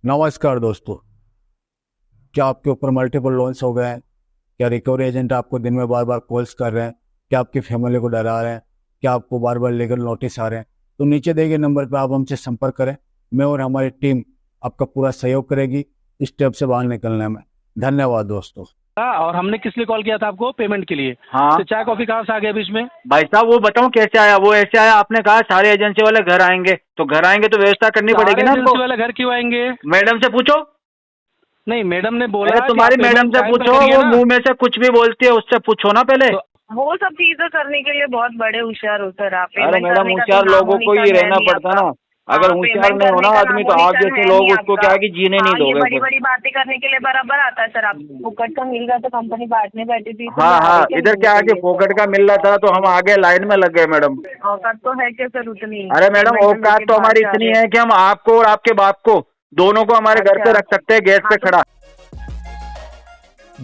नमस्कार दोस्तों। क्या आपके ऊपर मल्टीपल लोन्स हो गए हैं? क्या रिकवरी एजेंट आपको दिन में बार बार कॉल्स कर रहे हैं? क्या आपकी फैमिली को डरा रहे हैं? क्या आपको बार बार लीगल नोटिस आ रहे हैं? तो नीचे दिए गए नंबर पर आप हमसे संपर्क करें। मैं और हमारी टीम आपका पूरा सहयोग करेगी इस स्टेप से बाहर निकलने में। धन्यवाद दोस्तों। और हमने किस लिए कॉल किया था आपको? पेमेंट के लिए। हाँ तो चाय कॉफी कहाँ से आ गया बीच में? भाई साहब, वो बताऊं कैसे आया? वो ऐसे आया, आपने कहा सारे एजेंसी वाले घर आएंगे, तो घर आएंगे तो व्यवस्था करनी पड़ेगी सारे ना आपको। एजेंसी वाले घर क्यों आएंगे? मैडम से पूछो। नहीं, मैडम ने बोला अरे कि आप तुम्हारी मैडम पेमेंट से टाइम पर पूछो, करिए वो ना। मुंह में से कुछ भी बोलती है, उससे पूछो ना पहले। तो वो सब चीजें करने के लिए बहुत बड़े होशियार हो सर आप। अरे पेमेंट मैडम, करने का तो होशियार नामो लोगों को ही निशान है रहना नहीं पड़ता आपका। ना। अगर हाँ, होशियार पेमेंट नहीं हो करने ना का आदमी, नामो तो आप निशान जैसे है लोग नहीं उसको आपका। क्या है कि जीने नहीं हाँ, ये दोगे बड़ी फिर। बड़ी बातें करने के लिए बराबर आता है सर। आप फुकट का मिल गया तो कंपनी बांटने बैठी थी, तो हाँ ये आ हाँ, रहे क्या इधर मिलने क्या है के कि लिए सर? फोकट का मिल रहा था तो हम आगे लाइन में लग गए मैडम। औकात तो है क्या सर उतनी? अरे मैडम, पेमेंट औकात लेके तो भाग हमारी जा इतनी रहे है कि हम आपको और आपके बाप को दोनों को हमारे घर अच्छा। पे रख सकते हैं, गैस हाँ पे तो खड़ा।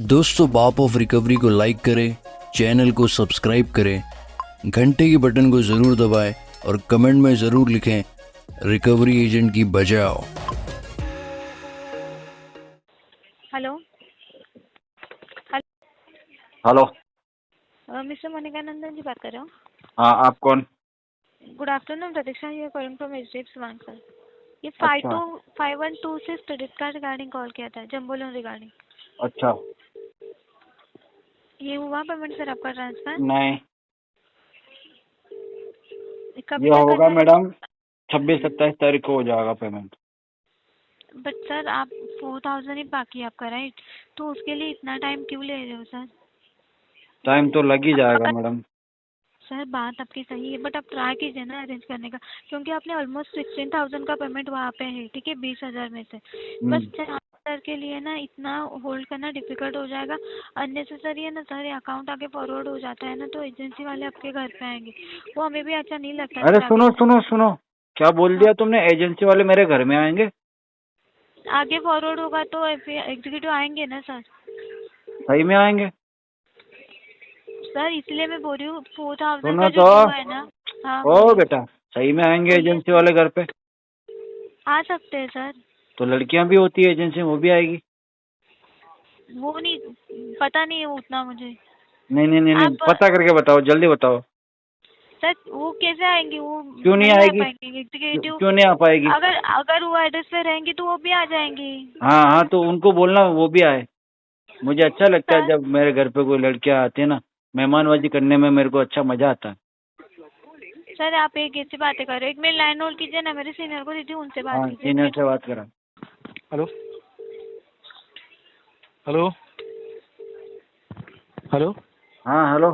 दोस्तों, बाप ऑफ रिकवरी को लाइक करें, चैनल को सब्सक्राइब करें, घंटे के बटन को ज़रूर दबाएं और कमेंट में ज़रूर लिखें, रिकवरी एजेंट की बजाओ। हेलो। हेलो। मिस्टर मोनिकानंदन जी बात कर रहे हो? हाँ, आप कौन? गुड आफ्टरनून, प्रतीक्षा ये calling from HDFC bank sir. ये अच्छा 5251 से क्रेडिट कार्ड रिगार्डिंग कॉल किया था, जम्बो लोन रिगार्डिंग। अच्छा। ये हुआ पेमेंट सर आपका ट्रांसफर? नहीं, कभी ये तक होगा करना मैडम 26-27 तारीख को हो जाएगा पेमेंट। बट सर आप 4000 ही बाकी है आपका, राइट? तो उसके लिए इतना टाइम क्यों ले रहे हो सर? टाइम तो लग ही जाएगा मैडम। सर बात आपकी सही है, बट आप ट्राई कीजिए ना अरेंज करने का, क्योंकि आपने ऑलमोस्ट 16,000 का पेमेंट वहाँ पे है, ठीक है, 20,000 में से। बस 4,000 के लिए ना इतना होल्ड करना डिफिकल्ट हो जाएगा। अननेसेसरी है ना सर, अकाउंट आगे फॉरवर्ड हो जाता है ना तो एजेंसी वाले आपके घर पे आएंगे, वो हमें भी अच्छा नहीं लगता अरे सर। सुनो आगे सुनो सुनो, क्या बोल हाँ, दिया तुमने? एजेंसी वाले मेरे घर में आएंगे? आगे फॉरवर्ड होगा तो एग्जीक्यूटिव आएंगे ना सर। सही में आएंगे? सर इसलिए मैं बोल रही हूँ 4,000 सुनो का जो तो। ड्यू है ना। हाँ ओ बोलिए। बेटा, सही में आएंगे बोलिए एजेंसी सर, वाले घर पे? आ सकते हैं सर। तो लड़कियां भी होती है एजेंसी में, वो भी आएगी? वो नहीं, पता नहीं है उतना मुझे। नहीं नहीं नहीं नहीं, आप पता करके बताओ, जल्दी बताओ। सर वो कैसे आएंगी? वो क्यों नहीं नहीं आ आएगी? पाएंगी एग्जीक्यूटिव। क्यों नहीं आ पाएगी? अगर अगर वो एड्रेस पे रहेंगी तो वो भी आ जाएंगी। हाँ हाँ, तो उनको बोलना वो भी आए। मुझे अच्छा लगता है सर जब मेरे घर पे कोई लड़कियां आती है ना, मेहमानबाजी करने में मेरे को अच्छा मजा आता है। सर आप एक ऐसी बातें कर रहे हो, एक मिनट लाइन होल्ड कीजिए ना, मेरे सीनियर को दीजिए, उनसे बात हाँ, कीजिए, सीनियर ठीक से बात करा। Hello hello hello. हाँ हेलो।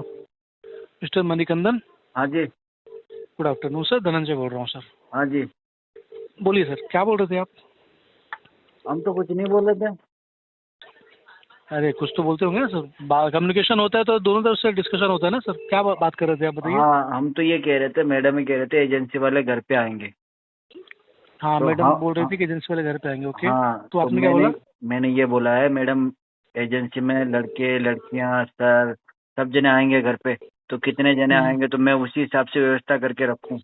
मिस्टर मणिकंदन, हाँ जी। गुड आफ्टरनून सर, धनंजय बोल रहा हूँ सर। हाँ जी। बोलिए सर, क्या बोल रहे थे आप? हम तो कुछ नहीं बोल रहे थे। अरे कुछ तो बोलते होंगे ना सर, कम्युनिकेशन होता है तो दोनों तरफ से डिस्कशन होता है ना सर। क्या बात कर रहे थे आप, बताइए। हाँ, हम तो ये कह रहे थे, मैडम ही कह रहे थे एजेंसी वाले घर पे आएंगे। हाँ, तो मैडम हाँ बोल रही हाँ थी कि एजेंसी वाले घर पे आएंगे, ओके। हाँ, तो तो आपने क्या मैंने बोला? मैंने ये बोला है मैडम, एजेंसी में लड़के लड़कियां सर सब जने आएंगे घर पे, तो कितने जने आएंगे तो मैं उसी हिसाब से व्यवस्था करके रखूं।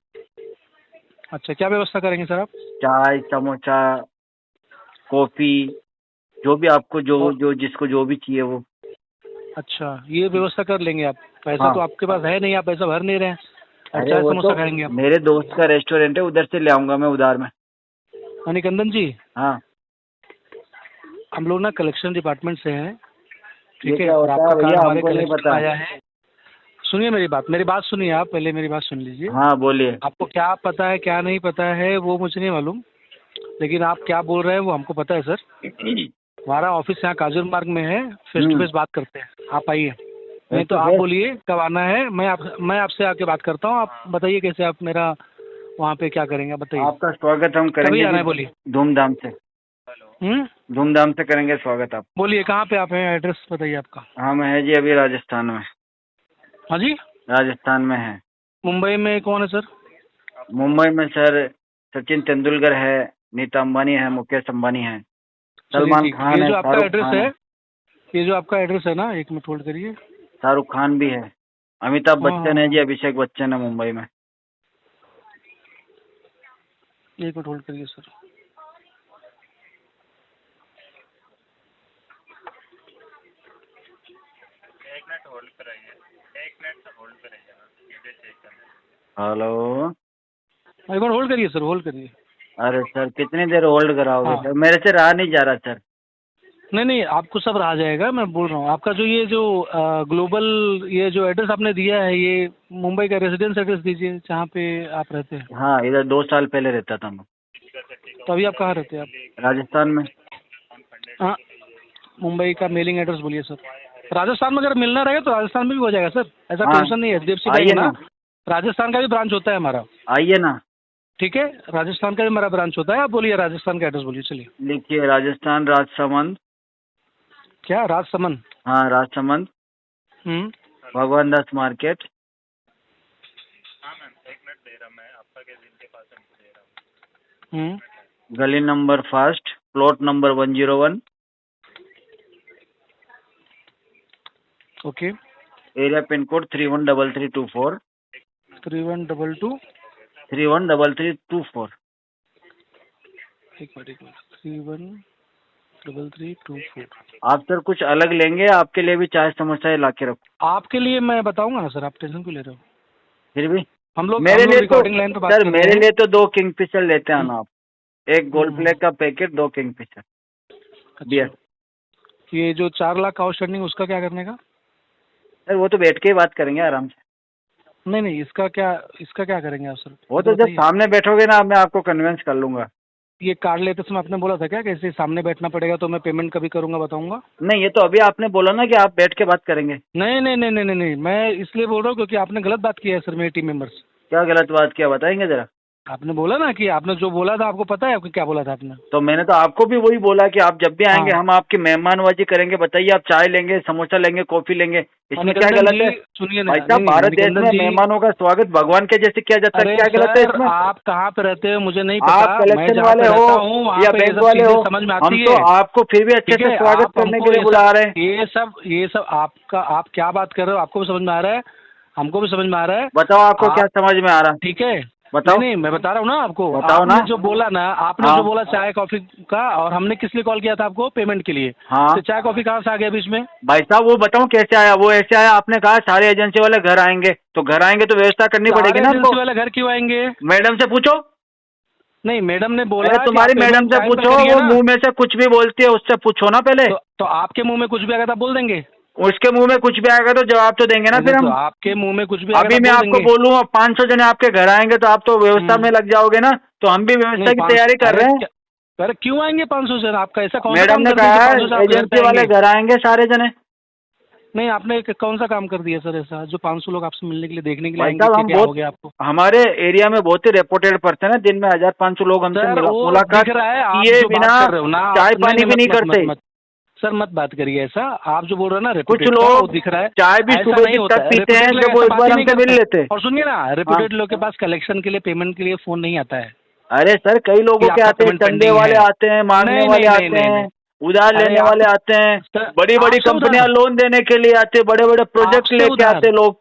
अच्छा, क्या व्यवस्था करेंगे सर आप? चाय, समोसा, कॉफी, जो भी आपको जो और जो जिसको जो भी चाहिए वो। अच्छा, ये व्यवस्था कर लेंगे आप? पैसा हाँ। तो आपके पास है नहीं, आप पैसा भर नहीं रहे हैं, और अरे चाय वो समोसा तो खाएंगे आप? मेरे दोस्त का रेस्टोरेंट है, उधर से ले आऊंगा मैं उधार में। मणिकंदन जी, हाँ। हम लोग ना कलेक्शन डिपार्टमेंट से हैं, ये ठीक है, क्या और होता आपका है कार्ड भैया? हमारे हमको नहीं कलेक्शन पता। में आया है। सुनिए मेरी बात सुनिए आप, पहले मेरी बात सुन लीजिए। हाँ बोलिए। आपको क्या पता है क्या नहीं पता है वो मुझे नहीं मालूम, लेकिन आप क्या बोल रहे हैं वो हमको पता है सर। हमारा ऑफिस यहाँ काजूर मार्ग में है, फेस टू फेस बात करते हैं, आप आइए। नहीं तो आप बोलिए कब आना है, मैं आपसे आके बात करता हूँ। आप बताइए कैसे आप मेरा वहाँ पे क्या करेंगे, आप बताइए। आपका स्वागत हम कभी करेंगे आना है जी, बोलिए। धूमधाम से। धूमधाम से करेंगे स्वागत आप। बोलिए कहाँ पे आप हैं, एड्रेस बताइए आपका। हम है जी अभी राजस्थान में। हाँ जी, राजस्थान में है। मुंबई में कौन है सर? मुंबई में सर सचिन तेंदुलकर है, नीता अंबानी है, मुकेश अंबानी है, चलिए सलमान ठीक है, खान ये है, जो आपका शाहरुख एड्रेस खान है, है। ये जो आपका एड्रेस है ना, एक मिनट होल्ड करिए। शाहरुख खान भी है, अमिताभ हाँ बच्चन हाँ है जी, हाँ, अभिषेक बच्चन है मुंबई में। एक मिनट होल्ड करिए सर। हेलो। एक बार होल्ड करिए सर, होल्ड करिए। अरे सर कितनी देर होल्ड कराओगे हाँ। सर, मेरे से रहा नहीं जा रहा सर। नहीं नहीं, आपको सब रहा जाएगा, मैं बोल रहा हूँ। आपका जो ये जो ग्लोबल ये जो एड्रेस आपने दिया है, ये मुंबई का रेजिडेंस एड्रेस दीजिए जहाँ पे आप रहते हैं। हाँ, इधर 2 साल पहले रहता था मैं। तो अभी आप कहाँ रहते हैं आप? राजस्थान में। हाँ, मुंबई का मेलिंग एड्रेस बोलिए सर। राजस्थान में अगर मिलना रहेगा तो राजस्थान में भी हो जाएगा सर, ऐसा हाँ, टेंशन नहीं है। एचडीएफसी आइए बैंक है ना। ना, राजस्थान का भी ब्रांच होता है हमारा। आइए ना। ठीक है, राजस्थान का भी हमारा ब्रांच होता है। आप बोलिए राजस्थान का एड्रेस बोलिए, चलिए। लिखिए राजस्थान, राजसमंद। क्या? राजसमंद। हाँ, राजसमंद, भगवान दास मार्केट। गली number first, plot number 101। Okay. Area pin code 313324। 3122। 313324। एक मिनट 313324। आप सर कुछ अलग लेंगे? आपके लिए भी चाय समोसा ला के रखो। आपके लिए मैं बताऊंगा ना सर, आप टेंशन क्यों ले रहे हो? फिर भी हम लोग मेरे लिए तो रिकॉर्डिंग लाइन पे बात सर, कर मेरे रहे हैं। लिए तो 2 किंगफिशर लेते हैं ना आप। एक गोल्ड फ्लैग का पैकेट, 2 किंगफिशर बियर। अच्छा। ये जो 4 लाख आउटस्टैंडिंग, उसका क्या करने का? सर वो तो बैठ के ही बात करेंगे आराम से। नहीं नहीं, इसका क्या करेंगे आप सर? वो तो जब सामने बैठोगे ना, मैं आपको कन्विंस कर लूंगा। ये कार्ड लेते समय आपने बोला था क्या कैसे सामने बैठना पड़ेगा, तो मैं पेमेंट कभी करूंगा बताऊंगा? नहीं, ये तो अभी आपने बोला ना कि आप बैठ के बात करेंगे। नहीं नहीं नहीं नहीं नहीं नहीं, मैं इसलिए बोल रहा हूँ क्योंकि आपने गलत बात किया है सर मेरे टीम मेंबर से। क्या गलत बात किया, बताएंगे जरा। आपने बोला ना कि आपने जो बोला था, आपको पता है आपको क्या बोला था आपने? तो मैंने तो आपको भी वही बोला कि आप जब भी आएंगे हाँ। हम आपकी मेहमानबाजी करेंगे। बताइए, आप चाय लेंगे, समोसा लेंगे, कॉफी लेंगे, इसमें क्या निकंदन गलत जी, है? सुनिए ना। भाई साहब, नहीं, भारत देश निकंदन में जी, मेहमानों का स्वागत भगवान के जैसे किया जाता है। अरे क्या गलत है सर, इसमें? आप कहाँ पे रहते हो मुझे नहीं आप पता। मैं कलेक्शन जहाँ वाले पे हो रहता हूँ वहाँ या पे ये बैंक सब वाले चीजें हो, समझ में हम आती तो है। आपको फिर भी अच्छे ठीक से है, स्वागत आप करने हमको के लिए बुला रहे हैं। ये सब आपका, आप क्या बात कर रहे हो आपको भी समझ में आ रहा है, हमको भी समझ में आ रहा है। बताओ आपको क्या समझ में आ रहा है? ठीक है, बताओ। नहीं मैं बता रहा हूँ ना आपको। बताओ ना। आपने जो बोला ना, आपने हाँ। जो बोला चाय कॉफी का, और हमने किस लिए कॉल किया था आपको? पेमेंट के लिए। हाँ। तो चाय कॉफी कहाँ से आ गया बीच में? भाई साहब, वो बताओ कैसे आया? वो ऐसे आया, आपने कहा सारे एजेंसी वाले घर आएंगे, तो घर आएंगे तो व्यवस्था करनी पड़ेगी सारे ना एजेंसी आपको। वाले घर क्यों आएंगे? मैडम से पूछो। नहीं, मैडम ने बोला अरे कि तुम्हारी आप मैडम पेमेंट से टाइम पर पूछो, करिए वो ना। मुंह में से कुछ भी बोलती है, उससे पूछो ना पहले। तो आपके मुंह में कुछ भी आएगा तो बोल देंगे? उसके मुंह में कुछ भी आएगा तो जवाब तो देंगे ना फिर तो हम। आपके मुंह में कुछ भी आएगा अभी तो मैं बोल आपको देंगे। बोलूँ 500 जने आपके घर आएंगे तो आप तो व्यवस्था में लग जाओगे ना, तो हम भी व्यवस्था नहीं, की तैयारी कर रहे हैं। अरे क्यों आएंगे 500 जन? आपका ऐसा कौन सा मैडम काम ने कर दिया कहा कि है 500 से आप घर पे एजेंसी वाले आएंगे? घर आएंगे सारे जने। नहीं, आपने कौन सा काम कर दिया सर ऐसा जो 500 लोग आपसे मिलने के लिए, देखने के लिए भाई आएंगे साहब, कि हम क्या हो बहुत गया आपको? हमारे एरिया में बहुत ही रेपुटेड पर्सन है, दिन में 1500 लोग हमसे सर वो मुलाकात दिख रहा है, आप किए जो बिना बात कर रहे हो ना, चाय पानी भी नहीं करते। सर मत बात करिए ऐसा। आप जो बोल रहे हो ना कुछ रेपुटेड का, वो लोग दिख रहा है। चाय भी ऐसा सुबह नहीं की होता तक है। पीते हैं रेपुटेड लोग जब वो ऐसा एक बात बार ही नहीं हमसे मिल करते। लेते हैं। और सुनिए ना, रेपुटेड लोग के पास कलेक्शन के लिए, पेमेंट के लिए फोन नहीं आता है। अरे सर, कई लोगों कि के आपका आते हैं, पेमेंट चंदे पेंडिंग वाले है। आते हैं, मांगने नहीं, वाले नहीं, आते नहीं, हैं, नहीं। उधार अरे लेने आप वाले आते हैं, सर, बड़ी बड़ी आपसे कंपनियां उधार। लोन देने के लिए आते हैं, बड़े बड़े प्रोजेक्ट आपसे लेके उधार। आते हैं लोग।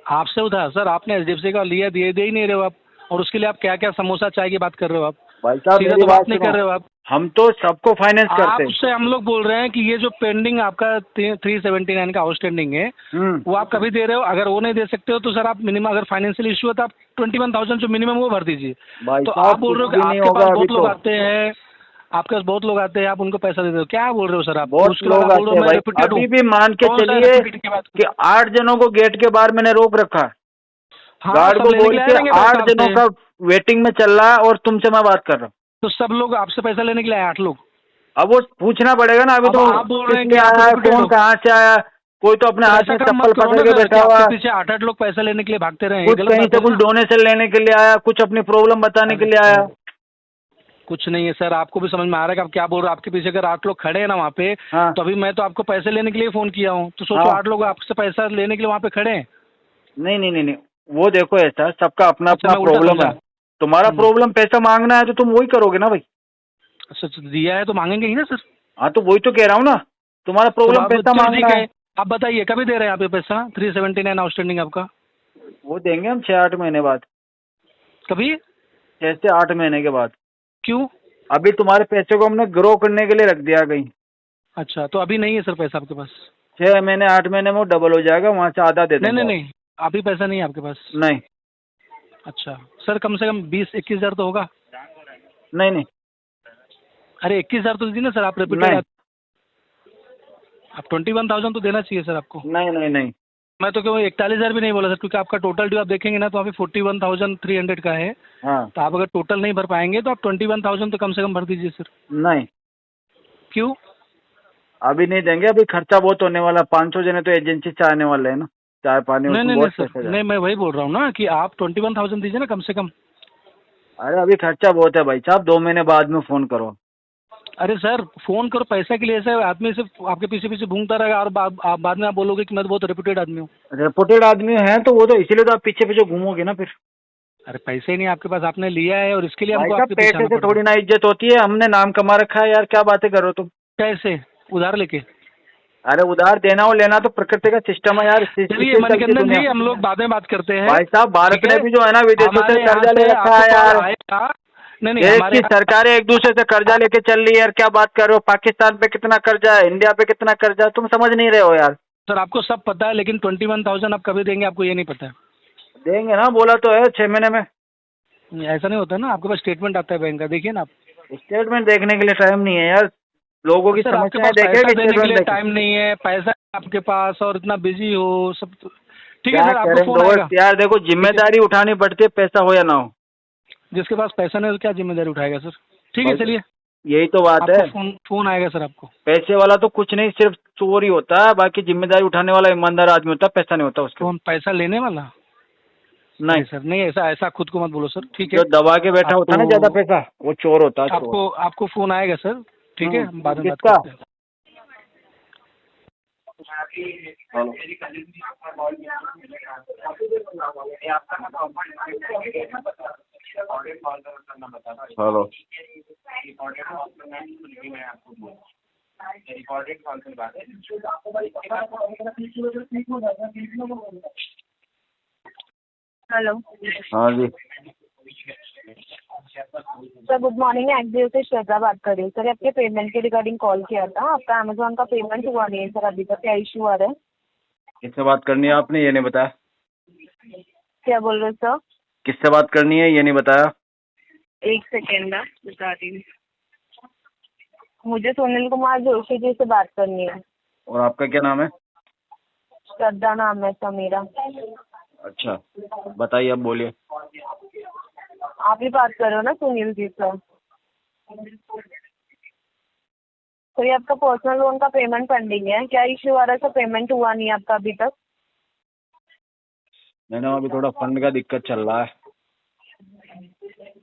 आपसे उधार सर, आपने एचडीएफसी का लिया, दे ही नहीं रहे हो आप। और उसके लिए आप क्या क्या समोसा चाय की बात कर रहे हो आप? भाई साहब, सीधा मेरी तो बात बात नहीं सुनो, कर रहे हो आप। हम तो सबको फाइनेंस करते हैं। आपसे हम लोग बोल रहे हैं कि ये जो पेंडिंग आपका 379 का आउटस्टैंडिंग है, वो आप कभी दे रहे हो? अगर वो नहीं दे सकते हो तो सर आप मिनिमम, अगर फाइनेंशियल इशू है तो आप 21,000 जो मिनिमम वो भर दीजिए। भाई तो साहब, आप बोल रहे हो कुछ कि भी नहीं आपके होगा पास अभी बहुत लोग तो। आते हैं, आपके पास बहुत लोग आते हैं, आप उनको पैसा दे दो, क्या बोल रहे हो सर आप? बहुत उसके बाद लोग आप बोल आते रहे हैं हो मैं भाई। रेपुटेड हूँ। अभी भी मान के कौन सा चलिए रेपुटेड की बात? कि 8 जनों को गेट के बाहर मैंने रोक रखा। हाँ, गार्ड सब को लेने बोल के लिए के आएंगे 8 पैसा जनों आपसे। का वेटिंग में चल रहा है और तुमसे मैं बात कर रहा हूँ। तो सब लोग आपसे पैसा लेने के लिए आए 8 लोग। अब वो पूछना पड़ेगा ना। अभी अब तो आप बोल रहे हैं किसने कि आप आया है, reputed कौन हो। कहाँ से आया, कोई तो अपने तो हाथ ऐसा में काम चप्पल मत करो पकड़ ना के सर कि बैठा हुआ आपके है, पीछे 8 लोग पैसा लेने के लिए भागते रहे। कुछ गलत कहीं बात से है कुछ ना। डोनेशन लेने के लिए आया, कुछ अपनी प्रॉब्लम बताने के लिए आया। कुछ नहीं है सर, आपको भी समझ में आ रहा है कि आप क्या बोल रहे हो। आपके पीछे अगर 8 लोग खड़े हैं ना वहाँ पे, हाँ। तो अभी मैं तो आपको पैसे लेने के लिए फोन किया हूँ, तो सोचो हाँ। 8 लोग आपसे पैसा लेने के लिए वहाँ पे खड़े हैं। नहीं नहीं नहीं नहीं, वो देखो ऐसा सबका अपना अच्छा, अपना मैं उल्टा प्रॉब्लम समझा। है। तुम्हारा प्रॉब्लम पैसा मांगना है तो तुम वही करोगे ना भाई। सच दिया है तो मांगेंगे ही ना सर। हाँ, तो वही तो कह रहा हूँ ना, तुम्हारा तो प्रॉब्लम आप पैसा चलो मांगना ठीक है। है, आप बताइए कभी दे रहे हैं आप ये पैसा? 379 आउटस्टैंडिंग आपका वो देंगे हम 6-8 महीने बाद, कभी? 6 से 8 महीने के बाद। क्यों? अभी तुम्हारे पैसे को हमने ग्रो करने के लिए रख दिया कहीं। अच्छा, तो अभी नहीं है सर पैसा आपके पास? 6 महीने 8 महीने में वो डबल हो जाएगा, वहाँ से आधा दे नहीं देंगे नहीं नहीं, अभी पैसा नहीं है आपके पास? नहीं अच्छा सर, कम से कम 20-21 हज़ार तो होगा? नहीं नहीं अरे 21 हज़ार तो दीजिए ना सर, आप नहीं रेपुटेड, आप 21,000 तो देना चाहिए सर आपको। नहीं नहीं नहीं मैं तो क्यों 41 हज़ार भी नहीं बोला सर, क्योंकि आपका टोटल ड्यू आप देखेंगे ना तो अभी 41,300 का है। हाँ तो आप अगर टोटल नहीं भर पाएंगे तो आप 21,000 तो कम से कम भर दीजिए सर। नहीं, क्यों? अभी नहीं देंगे, अभी खर्चा बहुत होने वाला, 500 जने तो एजेंसी से आने वाले हैं ना, चाय पानी नहीं उसमें नहीं नहीं बहुत सर, पैसे नहीं मैं वही बोल रहा हूँ ना कि आप 21,000 दीजिए ना कम से कम। अरे अभी खर्चा बहुत है भाई साहब, 2 महीने बाद में फोन करो। अरे सर फोन करो, पैसा के लिए ऐसा आदमी सिर्फ आपके पीछे पीछे घूमता रहेगा और आप बाद में आप बोलोगे कि मैं तो बहुत रेपुटेड आदमी हूँ। रेपुटेड आदमी है तो वो तो इसीलिए तो आप पीछे पीछे घूमोगे ना फिर। अरे पैसे ही नहीं आपके पास, आपने लिया है और इसके लिए भाई हमको साहब आपके पीछे पैसे आना से पड़ थोड़ी रहा है। ना इज्जत होती है, हमने नाम कमा रखा है यार, क्या बातें करो तुम। कैसे? उधार लेके? अरे उधार देना और लेना तो प्रकृति का सिस्टम है यार, चलिए मणिकंदन जी, हम लोग बाद में बात करते हैं। भाई साहब भारत ठीक ने है? भी जो है ना विदेशों से हमारे यहाँ कर्जा ले से रखा है आपको यार, कॉल आएगा। नहीं नहीं, देश हमारे की सरकारें एक दूसरे से कर्जा लेके चल रही है यार, क्या बात कर रहे हो। पाकिस्तान पे कितना कर्जा है, इंडिया पे कितना कर्जा है, तुम समझ नहीं रहे हो यार। सर आपको सब पता है, लेकिन 21,000 आप कभी देंगे आपको ये नहीं पता है। देंगे ना, बोला तो है 6 महीने में। ऐसा नहीं होता ना, आपके पास स्टेटमेंट आता है बैंक का, देखिए ना आप। स्टेटमेंट देखने के लिए टाइम नहीं है यार, लोगों की सर आपके समस्याएं पास पैसा देखेगी देने के लिए स्टेटमेंट टाइम नहीं है, पैसा आपके पास और इतना बिजी हो सब ठीक है क्या सर, आपको करें फोन आएगा। दोस्त यार, देखो जिम्मेदारी उठानी पड़ती है, पैसा हो या ना हो। जिसके पास पैसा नहीं है तो क्या जिम्मेदारी उठाएगा सर। ठीक है बस चलिए, यही तो बात है। आपको फोन आएगा सर आपको। पैसे वाला तो कुछ नहीं, सिर्फ चोर ही होता है, बाकी जिम्मेदारी उठाने वाला ईमानदार आदमी होता है, पैसा नहीं होता उसके। कौन पैसा लेने वाला? नहीं सर नहीं, ऐसा ऐसा खुद को मत बोलो सर। ठीक है, जो दबा के बैठा होता है ना आपको- ज्यादा पैसा, वो चोर होता है, चोर। आपको फोन आएगा सर, ठीक है, हम बाद में बात किसका? करते हैं। हेलो हेलो हाँ जी, सर, गुड मॉर्निंग। एक्सडीएल से श्वेता बात कर रही हूँ सर। आपके पेमेंट के रिगार्डिंग कॉल किया था, आपका अमेजोन का पेमेंट हुआ नहीं है सर अभी तक, क्या इशू आ रहा है? किससे बात करनी है आपने ये नहीं बताया? क्या बोल रहे हो सर? किससे बात करनी है ये नहीं बताया? एक सेकेंड ना, बता रही हूँ। मुझे सुनील कुमार जोशी जी से बात करनी है। और आपका क्या नाम है? श्रद्धा नाम है सर मेरा। अच्छा बताइए, अब बोलिए। आप ही बात कर रहे हो ना सुनील जी सर? तो ये आपका पर्सनल लोन का पेमेंट पेंडिंग है, क्या इश्यू आ रहा है सर? पेमेंट हुआ नहीं है आपका अभी तक? मैंने अभी थोड़ा फंड का दिक्कत चल रहा है।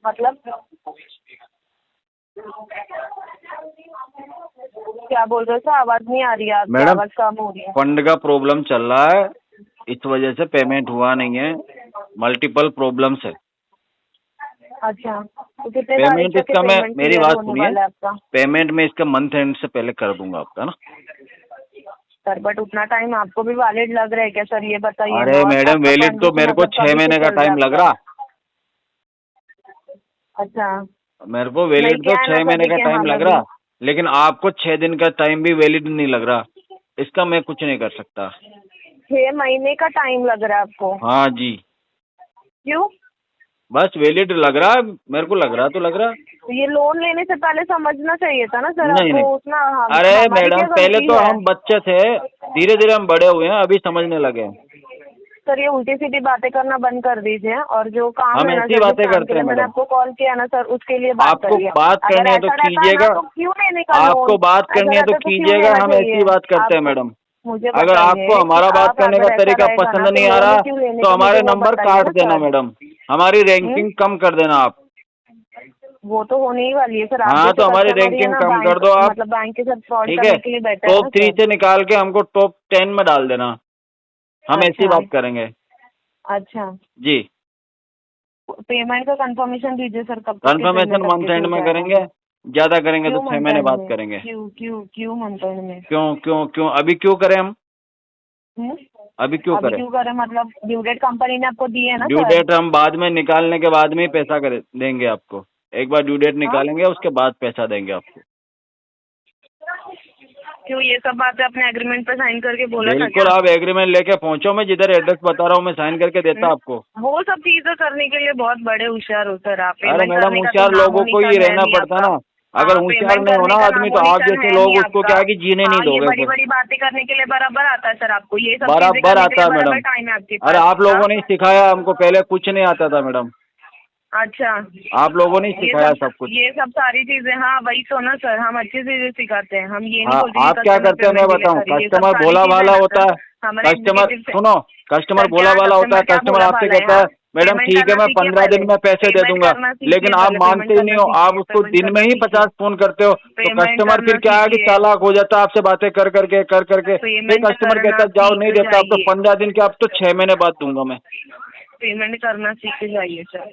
मतलब क्या बोल रहे हो सर? आवाज नहीं आ रही है आपकी, मैडम, आवाज कम हो रही है। फंड का प्रॉब्लम चल रहा है, इस वजह से पेमेंट हुआ नहीं है, मल्टीपल प्रॉब्लम्स है। अच्छा, तो कितने पेमेंट तारीख तक इसका मैं, पेमेंट मेरी क्लियर बात होने सुनिए, वाला है आपका? पेमेंट में इसका मंथ एंड से पहले कर दूंगा आपका ना। सर बट उतना टाइम आपको भी वैलिड लग रहा है क्या सर, ये बताइए। अरे ना, मैडम आपका वैलिड तो फंड मेरे को मतलब 6 कभी महीने से का चल रहा है टाइम लग आपका? रहा। अच्छा, मेरे को वैलिड नहीं, तो क्या है ना 6 महीने सर, का देखिए, टाइम हम लग अभी- रहा, लेकिन आपको 6 दिन का टाइम भी वैलिड नहीं लग रहा, इसका मैं कुछ नहीं कर सकता। 6 महीने का टाइम लग रहा है आपको? हाँ जी, क्यों? बस वैलिड लग रहा, मेरे को लग रहा तो लग रहा। तो ये लोन लेने से पहले समझना चाहिए था ना सर नहीं, आपको नहीं। उतना। अरे हमारी मैडम क्या पहले गलती तो है? हम बच्चे थे, धीरे धीरे हम बड़े हुए हैं, अभी समझने लगे हैं। सर ये उल्टी सीधी बातें करना बंद कर दीजिए, और जो काम हम है ना ऐसी सर, जिस बातें काम करते के लिए हैं मैंने मैडम। आपको कॉल किया ना सर, उसके लिए बात आपको करिए। बात अगर करनी है तो ऐसा रहता है कीजिएगा, ना, तो क्यों लेने का आपको लोन? बात ऐसा करनी है तो रहता क्यों कीजिएगा, लेना हम चाहिए? ऐसी बात करते हैं आप मैडम। मुझे अगर बताइए आपको कि हमारा बात आप करने का अगर ऐसा तरीका रहेगा पसंद ना, तो नहीं आ लोन रहा क्यों लेने तो की, हमारे मुझे वो नंबर बताइए काट ना देना सर। मैडम, हमारी रैंकिंग कम कर देना आप। वो तो होने ही वाली है सर। आप हाँ जैसे तो हमारी customer ही है रैंकिंग ना, कम बैंक कर दो आप, मतलब बैंक के साथ फ्रॉड ठीक है? करने के लिए बैठे हैं टॉप ना 3 सर। से निकाल के हमको टॉप 10 में डाल देना, हम ऐसी अच्छा। बात करेंगे। अच्छा, जी, पेमेंट का कंफर्मेशन दीजिए सर, कब तक कंफर्मेशन मंथ एंड में करेंगे, ज्यादा करेंगे तो 6 महीने बाद करेंगे। क्यों मंथ एंड में? क्यों क्यों क्यों अभी क्यों करें हम? अभी क्यों अभी करें? क्यों करें मतलब? ड्यू डेट कंपनी ने आपको दी है ना ड्यू सर। डेट हम बाद में निकालने के बाद में ही पैसा देंगे आपको, एक बार ड्यू डेट निकालेंगे उसके बाद पैसा देंगे आपको। क्यों ये सब बातें अपने एग्रीमेंट पे साइन करके बोला था बिल्कुल, क्या? आप एग्रीमेंट लेके पहुंचो, मैं जिधर एड्रेस बता रहा हूँ मैं साइन करके देता आपको। वो सब चीजें करने के लिए बहुत बड़े होशियार हो सर आप। अरे पेमेंट मैडम, करने का होशियार तो लोगों को ही रहना पड़ता ना। अगर होशियार नहीं हो ना आदमी तो आप जैसे लोग उसको क्या है कि जीने नहीं दोगे। बड़ी बड़ी बातें करने के लिए बराबर आता है सर आपको, ये सब बराबर आता है मैडम। टाइम है आपके अरे पास। आप लोगों ने सिखाया हमको, पहले कुछ नहीं आता था मैडम। अच्छा, आप लोगों ने सिखाया सब कुछ। ये सब सारी चीजें, हाँ वही तो ना सर, हम अच्छी चीजें सिखाते हैं, हम ये नहीं हाँ, बोलते कि आप क्या customer करते हैं मैं payment delay बताऊं, करे, ये सब कस्टमर सारी भोला चीजें भाला ना होता सर, है। हमारे कस्टमर executive से- सुनो, कस्टमर सर, भोला क्या भाला होता है। customer क्या कस्टमर भोला आपसे भाला है? कहता है मैडम पेमेंट ठीक है करना मैं सीखिए 15 दिन पहले, में पैसे दे पेमेंट दूंगा, करना सीखिए लेकिन आप पहले, मानते ही पेमेंट नहीं हो। करना आप सीखिए, उसको पेमेंट दिन में करना ही सीखिए। 50 फोन करते हो, तो पेमेंट कस्टमर फिर करना क्या है कि सीखिए। चालाक हो जाता है आपसे बातें कर करके फिर पेमेंट कस्टमर करना कहता है जाओ नहीं सीख देता, अब तो जाइए। 15 दिन के, अब तो 6 महीने बाद दूंगा मैं। पेमेंट करना सीख जाइए सर।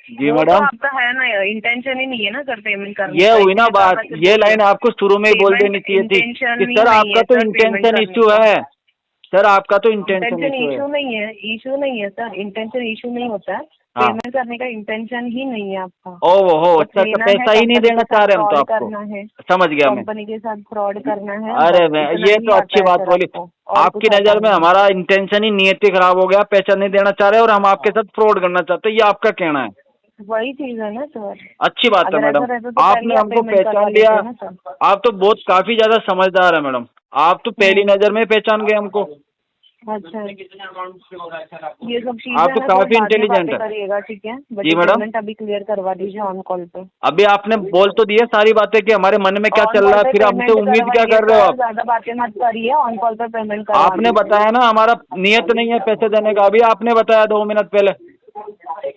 जी वो तो मैडम, आपका है ना, इंटेंशन ही नहीं है ना सर पेमेंट करने ये का, हुई ना इसीलिए तो आप बात। ऐसे ये बोल रहे लाइन हो। आपको शुरू में ही बोल पेमेंट देनी चाहिए थी इंटेंशन कि ही सर नहीं आपका है तो सर पेमेंट इंटेंशन करने इश्यू का। है। सर आपका तो इंटेंशन इंटेंशन इश्यू है। इशू नहीं है, इशू नहीं है सर, इंटेंशन इशू नहीं होता है। हाँ। पेमेंट करने का इंटेंशन ही नहीं है आपका। ओहो हो, अच्छा अच्छा, लेना है, पैसा ही नहीं कंपनी देना के चाह साथ रहे हम तो फ्रॉड आपको। करना है, समझ गया मैं। कंपनी के साथ फ्रॉड करना है, अरे बस मैं, इतना ये ही तो आता अच्छी है बात सर बोली। आपको, और आपकी कुछ आता नज़र में नहीं। हमारा इंटेंशन ही नियति खराब हो गया, पैसा नहीं देना चाह रहे और हम आपके साथ फ्रॉड करना चाहते हैं, ये आपका कहना है। वही चीज है ना सर। अच्छी बात है अगर मैडम, ऐसा रहता तो आपने पहले आप हमको पेमेंट करवा पहचान लिया। देते ना सर। आप तो बहुत काफी ज्यादा समझदार है मैडम, आप तो पहली नजर में पहचान गए हमको। अच्छा, ये सब चीजें आप तो ना काफी सर बाद में इंटेलिजेंट बातें है। करिएगा, ठीक है? बट जी मैडम। पेमेंट अभी क्लियर करवा दीजिए ऑन कॉल पे। अभी आपने बोल तो दिया सारी बातें कि हमारे मन में क्या ऑन चल कॉल रहा है, पे फिर हमसे पेमेंट उम्मीद क्या करवाइए कर रहे हो सर, आप? ज्यादा बातें मत करिए, ऑन कॉल पे पेमेंट करवा आपने दीजिए। बताया ना हमारा नियत नहीं है पैसे देने का, अभी आपने बताया 2 मिनट पहले।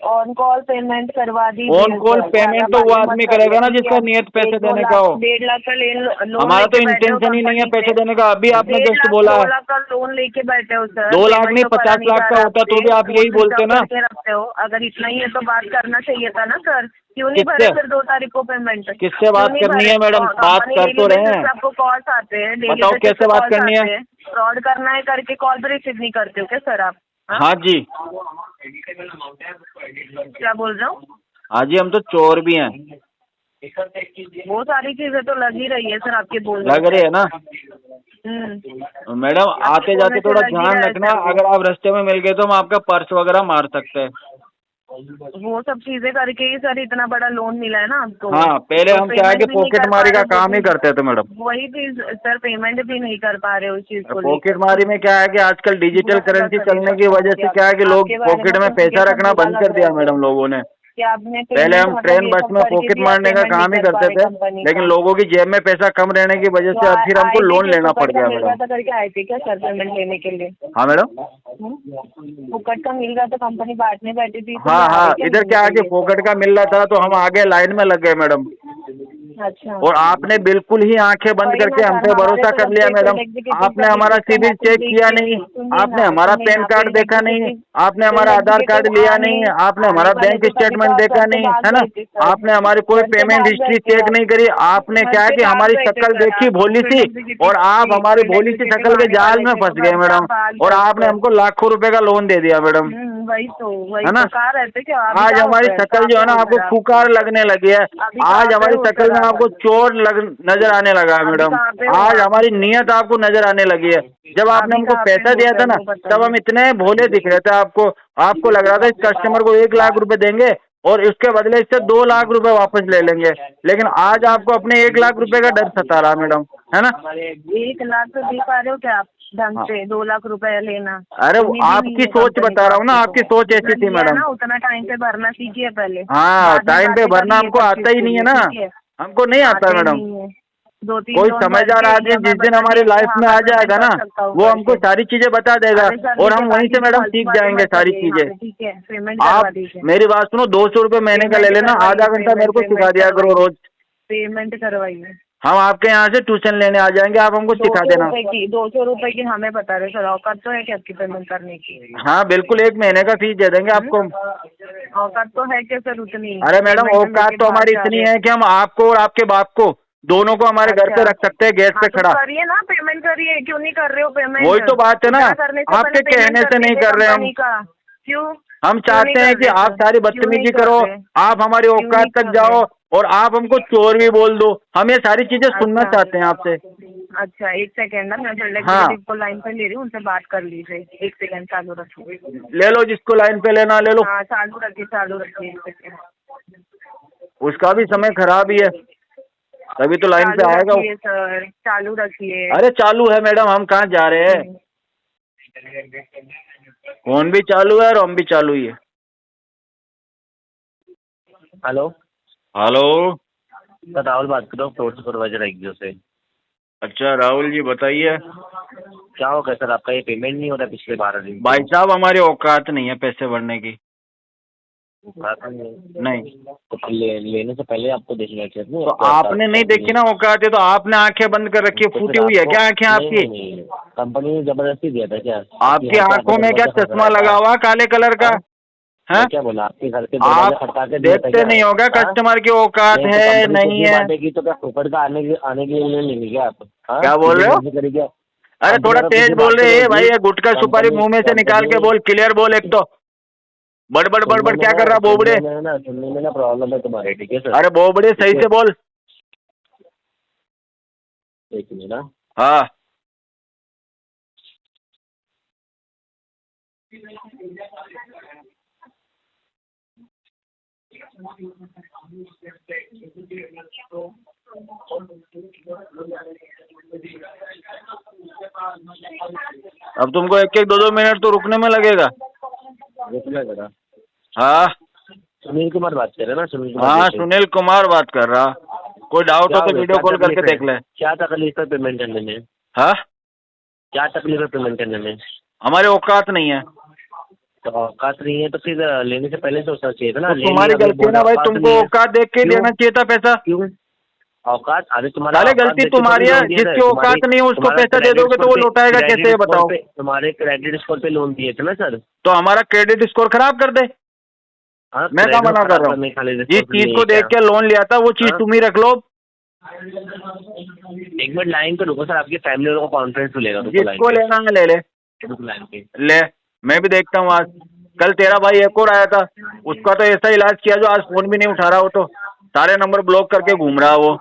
ऑन कॉल पेमेंट करवा दीजिए ऑन कॉल सर, पेमेंट ज्यादा तो वो बातें मत आदमी करिए, करेगा ना ठीक जिसका है? नियत पैसे 1-2 देने का लाख हो। 1.5 लाख का लोन हमारा तो लेके बैठे हो इंटेंशन ही नहीं है कंपनी पैसे से। देने का। अभी आपने 1.5 जस्ट लाख बोला 2 है लाख का लोन लेके बैठे हो सर, 2 लाख पेमेंट नहीं तो करा 50 नहीं लाख जा का रहा होता तो आपसे, भी आप यही फोन बोलते स्विच ऑफ ना। करके रखते हो। अगर इतना ही है तो बात करना चाहिए था ना सर, क्यों नहीं भरे किससे? फिर 2 तारीख को पेमेंट? किससे बात क्यों नहीं करनी भरे? है मैडम? बात कंपनी कर डेली तो रहे बेसिस हैं। पे आपको कॉल्स आते हैं, डेली बताओ बेसिस कैसे पे बात कॉल्स करनी आते है? हैं, फ्रॉड करना है करके कॉल भी रिसीव नहीं करते हो क्या सर आप? हाँ जी। क्या बोल रहा हूँ? हाँ जी, हम तो चोर भी हैं। वो सारी चीजें तो लग ही रही है सर आपके बोलने लग रही है ना मैडम? आते बोलने जाते से थोड़ा लग ही ध्यान रहा है रखना, सर वो। अगर आप रास्ते में मिल गए तो हम आपका पर्स वगैरह मार सकते हैं। वो सब चीजें करके ही सर इतना बड़ा लोन मिला है ना आपको। हाँ, पहले तो हम क्या है कि पेमेंट भी नहीं पॉकेट कर पा मारी का रहे हो, काम ही करते थे मैडम। वही चीज सर, पेमेंट भी नहीं कर पा रहे हो उस चीज को पॉकेट लेकर। मारी में क्या है कि आजकल डिजिटल बुरा करेंसी लगा चलने की वजह से क्या है कि लोग आपके बारे पॉकेट में सुन के पैसा सब रखना बुरा बंद लग कर रहा दिया है मैडम सर। लोगों ने। कि आपने पहले पेमेंट हम मतलब ट्रेन ये बस सब में करके पॉकेट भी आप मारने का पेमेंट काम नहीं ही कर पा करते रहे थे, कंपनी लेकिन का। लोगों की जेब में पैसा कम रहने की वजह से अब फिर हमको लोन लेना पड़ गया मिल रहा मैडम। था करके आए थे क्या सर पेमेंट लेने के लिए? हाँ मैडम। फुकट का मिल रहा था, कंपनी बांटने बैठी थी, तो हाँ मैं आ हाँ, गई इधर क्या है कि पॉकेट का मिल रहा था तो हम आगे लाइन में लग गए मैडम। अच्छा, और आपने बिल्कुल ही आंखें बंद वही करके ना हम सर, पे हमारे भरोसा तो कर लिया जब मैडम। एग्जीक्यूटिव आपने का हमारा इसका सिबिल मैसेज चेक देख किया के नहीं, सुनिए आपने ना, हमारा सुनिए पैन ना, कार्ड फिर देखा नहीं, एग्जीक्यूटिव आपने हमारा आधार कार्ड लिया नहीं, आपने हमारा बैंक स्टेटमेंट देखा नहीं, है ना? आपने हमारी कोई पेमेंट हिस्ट्री चेक नहीं करी। आपने क्या है कि हमारी शक्ल देखी भोली सी, और आप हमारी भोली सी शक्ल के जाल में फंस गए मैडम, और आपने हमको लाखों रुपए का लोन दे दिया मैडम, वही है ना? तो कहाँ रहते क्या आप? आज हमारी शक्ल जो है ना आपको फुकार लगने लगी है। आज हमारी शक्ल में आपको चोर नजर आने लगा है मैडम। आज हमारी नियत आपको नजर आने लगी है। जब आपने हमको पैसा दिया था ना, तब हम इतने भोले दिख रहे थे आपको लग रहा था इस कस्टमर को 1 लाख रुपए देंगे और इसके बदले इससे 2 लाख रुपए वापस ले लेंगे, लेकिन आज आपको अपने 1 लाख रुपए का डर सता रहा मैडम, है ना? 1 लाख तो दे पा रहे हो क्या आप ढंग से? 2 लाख रुपए लेना, अरे आपकी सोच बता रहा हूँ ना, आपकी सोच ऐसी थी मैडम। उतना टाइम पे भरना सीखिए पहले। हाँ, टाइम पे भरना हमको आता ही नहीं है ना, हमको नहीं आता मैडम। 2-3 कोई समझदार आदमी जिस दिन हमारी लाइफ में आ जाएगा ना, वो हमको सारी चीजें बता देगा और हम वहीं से मैडम सीख जाएंगे सारी चीजें। ठीक है, पेमेंट करवा आप दीजिए। मेरी बात सुनो, 200 रुपए महीने का ले लेना, आधा घंटा मेरे को सिखा दिया करो रोज। पेमेंट करवाइए। हम आपके यहाँ से ट्यूशन लेने आ जाएंगे, आप हमको सिखा देना। 200 रुपए की हमें बता रहे सर, औकात तो है कि आपकी पेमेंट करने की? हाँ बिल्कुल, 1 महीने का फीस दे देंगे आपको। औकात तो है क्या सर उतनी? अरे मैडम, औकात तो हमारी इतनी है कि हम आपको और आपके बाप को दोनों को हमारे घर पे रख सकते हैं, गेट पे खड़ा। करिए ना, पेमेंट करिए, क्यों नहीं कर रहे हो पेमेंट? वही तो बात है ना, आपके कहने से नहीं कर रहे हम। क्यों? हम चाहते हैं कि आप सारी बदतमीजी करो, आप हमारी औकात तक जाओ और आप हमको चोर भी बोल दो। हम ये सारी चीजें सुनना चाहते हैं आपसे। अच्छा एक सेकेंड ना, मैं फिर हाँ। एग्जीक्यूटिव को लाइन पे ले रही हूँ, उनसे बात कर लीजिए। एक सेकेंड चालू रखिए। ले लो, जिसको लाइन पे लेना ले लो। हाँ चालू रखिए, चालू रखिए एक सेकेंड। उसका भी समय खराब ही है, तभी तो लाइन पे चालू आएगा वो। रखिए सर, चालू रखिए। अरे चालू है मैडम, हम कहाँ जा रहे हैं, फोन भी चालू है और हम भी चालू ही है। Hello hello. सर, राहुल बात कर रहा हूँ, फ्लोर सुपरवाइजर एक्जियो से। अच्छा राहुल जी बताइए। क्या हो गया सर, आपका ये पेमेंट नहीं हो रहा पिछले 12 दिन से? भाई साहब हमारी औकात नहीं है पैसे भरने की। बात नहीं तो लेने से पहले आपको देखना चाहिए। तो आपने नहीं देखी ना औकात है, तो आपने आंखें बंद कर रखी है, तो फूटी हुई है क्या आंखें आपकी? कंपनी ने जबरदस्ती दिया था क्या? आपकी आंखों में क्या चश्मा लगा हुआ काले कलर का है? क्या बोला, आपके घर के आप देखते नहीं होगा कस्टमर की औकात है नहीं है? तो क्या फुकट का आने के लिए लेंगे क्या आप? क्या बोल रहे हो? अरे थोड़ा तेज बोल रहे हैं भाई, ये गुटखा सुपारी मुंह में से निकाल के बोल, क्लियर बोल। एक तो बड़बड़ बड़बड़ क्या कर रहा बोबड़े? सुनने में ना प्रॉब्लम है तुम्हारे, ठीक है सर? अरे बोबड़े सही से बोल। एक मिनट ना। हाँ अब तुमको एक एक दो मिनट तो रुकने में लगेगा। हाँ सुनील कुमार बात कर रहे हैं ना? सुनील कुमार हाँ देसाई। सुनील कुमार बात कर रहा। कोई डाउट हो क्या तो हुआ? वीडियो क्या कॉल करके तकलीफ है? देख ले। क्या तकलीफ है पेमेंट करने में? हाँ क्या तकलीफ है पेमेंट करने में? हमारी औकात नहीं है। तो औकात नहीं है तो फिर लेने से पहले सोचना चाहिए था ना। तो तुम्हारी गलती है ना भाई, तुमको औकात देख के देना चाहिए था पैसा। क्यों औकात? अरे तुम्हारा साले औकात गलती देख के तुम्हारी थोड़ी है, लोन दिया था। जिसकी औकात नहीं है उसको तुम्हारा पैसा दे क्रेडिट दोगे तो स्कोर वो पे- लौटाएगा क्रेडिट कैसे, ये स्कोर बताओ। पे तुम्हारे क्रेडिट स्कोर पे लोन दिए थे ना सर? तो हमारा क्रेडिट स्कोर खराब कर दे, हाँ, मैं क्या क्रेडिट मना कर खराब रहा करने हूँ? खाली जिस रिस्पॉन्स चीज नहीं को है देख क्या? के लोन लिया था वो चीज हाँ? तुम ही रख लो। एक मिनट लाइन पे रुको सर, आपकी फैमिली वालों को कॉन्फ्रेंस लेगा। जिसको लेना है ले ले। लाइन पे ले, मैं भी देखता हूँ। आज कल तेरा भाई एक और आया था, उसका तो ऐसा इलाज किया जो आज फोन भी नहीं उठा रहा। वो तो सारे नंबर ब्लॉक करके घूम रहा वो।